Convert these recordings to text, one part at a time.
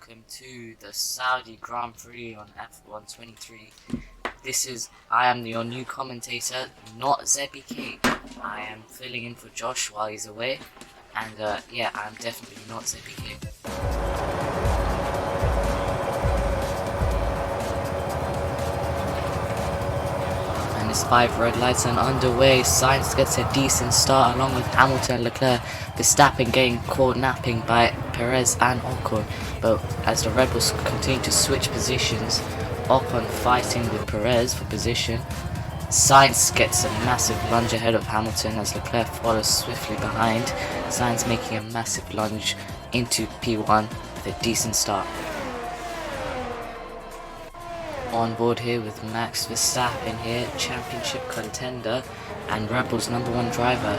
welcome to the Saudi Grand Prix on F123. I am your new commentator, not ZBK. I am filling in for Josh while he's away, and yeah, I'm definitely not ZBK. And despite red lights and underway, Sainz gets a decent start along with Hamilton and Leclerc. Verstappen getting caught napping by Perez and Ocon, but as the Red Bulls continue to switch positions, Ocon fighting with Perez for position. Sainz gets a massive lunge ahead of Hamilton as Leclerc follows swiftly behind. Sainz making a massive lunge into P1 with a decent start. On board here with Max Verstappen here, championship contender and Red Bull's #1 driver,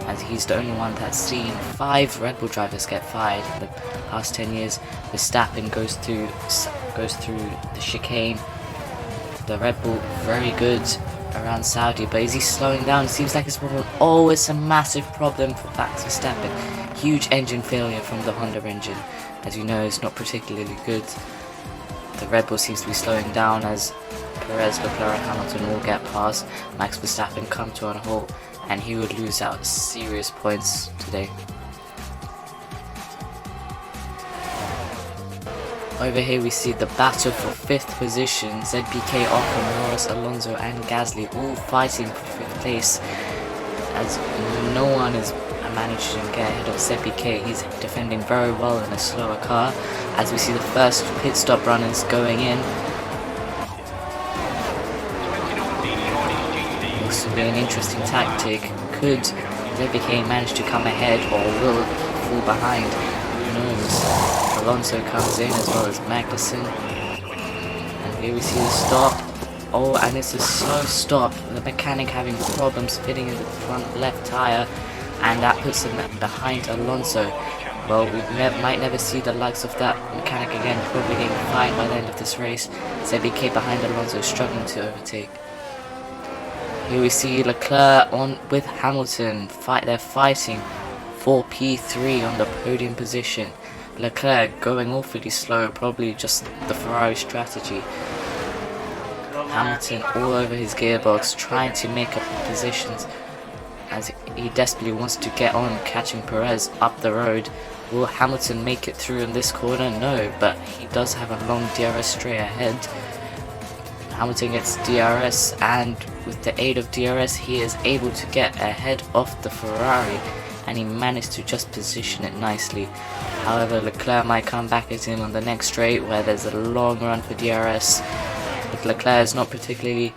as he's the only one that's seen 5 Red Bull drivers get fired in the past 10 years. Verstappen goes through the chicane. The Red Bull very good around Saudi, but is he slowing down? It seems like it's problem. Oh, it's a massive problem for Max Verstappen. Huge engine failure from the Honda engine. As you know, it's not particularly good. The Red Bull seems to be slowing down as Perez, Leclerc and Hamilton all get past. Max Verstappen come to a halt, and he would lose out serious points today. Over here we see the battle for 5th position. ZBK, Ocon, Norris, Alonso and Gasly all fighting for 5th place, as no one has managed to get ahead of ZBK. He's defending very well in a slower car, as we see the first pit stop runners going in. This will be an interesting tactic. Could ZBK manage to come ahead, or will he fall behind? Who knows? Alonso comes in as well as Magnussen. And here we see the stop. Oh, and it's a slow stop. The mechanic having problems fitting in the front left tyre, and that puts him behind Alonso. Well, we might never see the likes of that mechanic again, probably getting fined by the end of this race. ZBK behind Alonso, struggling to overtake. Here we see Leclerc on with Hamilton. They're fighting for P3 on the podium position. Leclerc going awfully slow, probably just the Ferrari strategy. Hamilton all over his gearbox, trying to make up positions as he desperately wants to get on, catching Perez up the road. Will Hamilton make it through in this corner? No, but he does have a long DRS straight ahead. Hamilton gets DRS, and with the aid of DRS he is able to get ahead of the Ferrari, and he managed to just position it nicely. However, Leclerc might come back at him on the next straight where there's a long run for DRS, but Leclerc is not particularly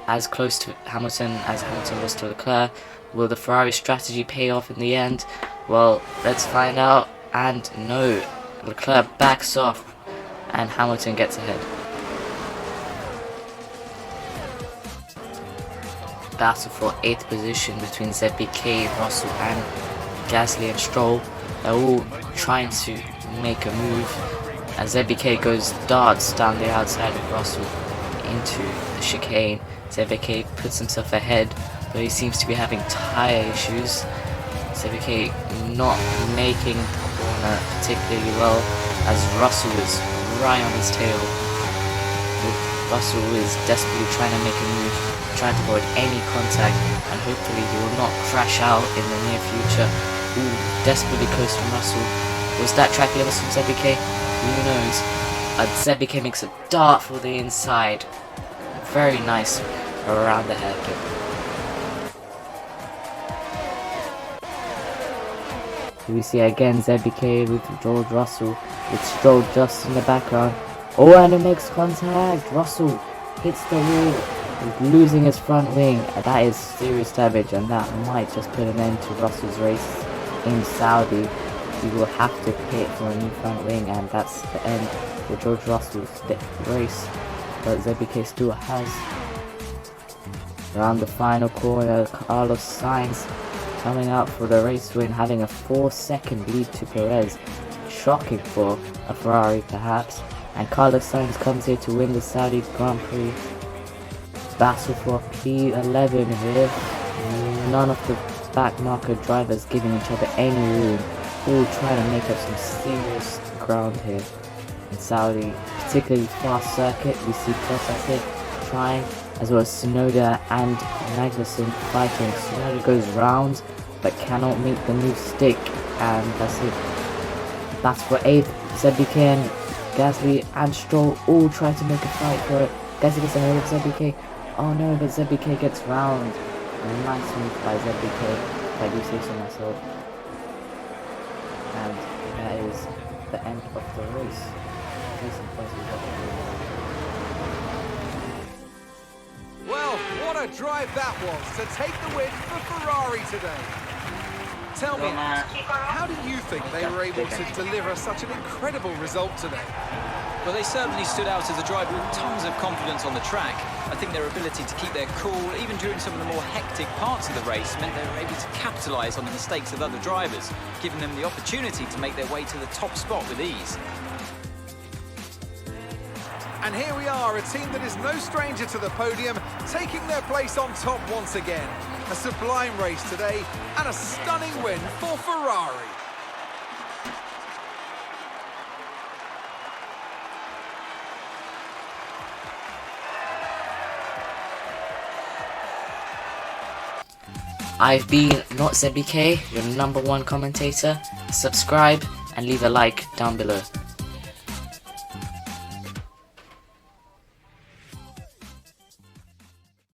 as close to Hamilton as Hamilton was to Leclerc. Will the Ferrari strategy pay off in the end? Well, let's find out. And no, Leclerc backs off and Hamilton gets ahead. Battle for 8th position between ZBK, Russell and Gasly and Stroll. They're all trying to make a move as ZBK goes darts down the outside of Russell into the chicane. ZBK puts himself ahead, but he seems to be having tyre issues. ZBK not making the corner particularly well as Russell is right on his tail. Russell is desperately trying to make a move, trying to avoid any contact, and hopefully he will not crash out in the near future. Ooh, desperately close from Russell. Was that track limits from ZBK? Who knows? ZBK makes a dart for the inside. Very nice around the hairpin. We see again ZBK with George Russell, with Stroll just in the background. Oh, and it makes contact. Russell hits the wall, losing his front wing. That is serious damage, and that might just put an end to Russell's race in Saudi. He will have to pit for a new front wing, and that's the end for George Russell's race. But ZBK still has. Around the final corner, Carlos Sainz coming out for the race win, having a 4-second lead to Perez. Shocking for a Ferrari perhaps. And Carlos Sainz comes here to win the Saudi Grand Prix. Battle for P11 here. None of the back marker drivers giving each other any room. All trying to make up some serious ground here. in Saudi, particularly fast circuit. We see Processor trying, as well as Tsunoda and Magnussen fighting. Tsunoda goes round but cannot make the move stick, and that's it. That's for 8th. ZBK and Gasly and Stroll all try to make a fight for it. Gasly gets ahead of ZBK. Oh no, but ZBK gets round. A nice move by ZBK, if I do say so myself. And that is the end of the race. Well, what a drive that was to take the win for Ferrari today. Tell me, how do you think they were able to deliver such an incredible result today? Well, they certainly stood out as a driver with tons of confidence on the track. I think their ability to keep their cool, even during some of the more hectic parts of the race, meant they were able to capitalise on the mistakes of other drivers, giving them the opportunity to make their way to the top spot with ease. And here we are, a team that is no stranger to the podium, taking their place on top once again. A sublime race today, and a stunning win for Ferrari. I've been Not ZBK, your #1 commentator. Subscribe and leave a like down below.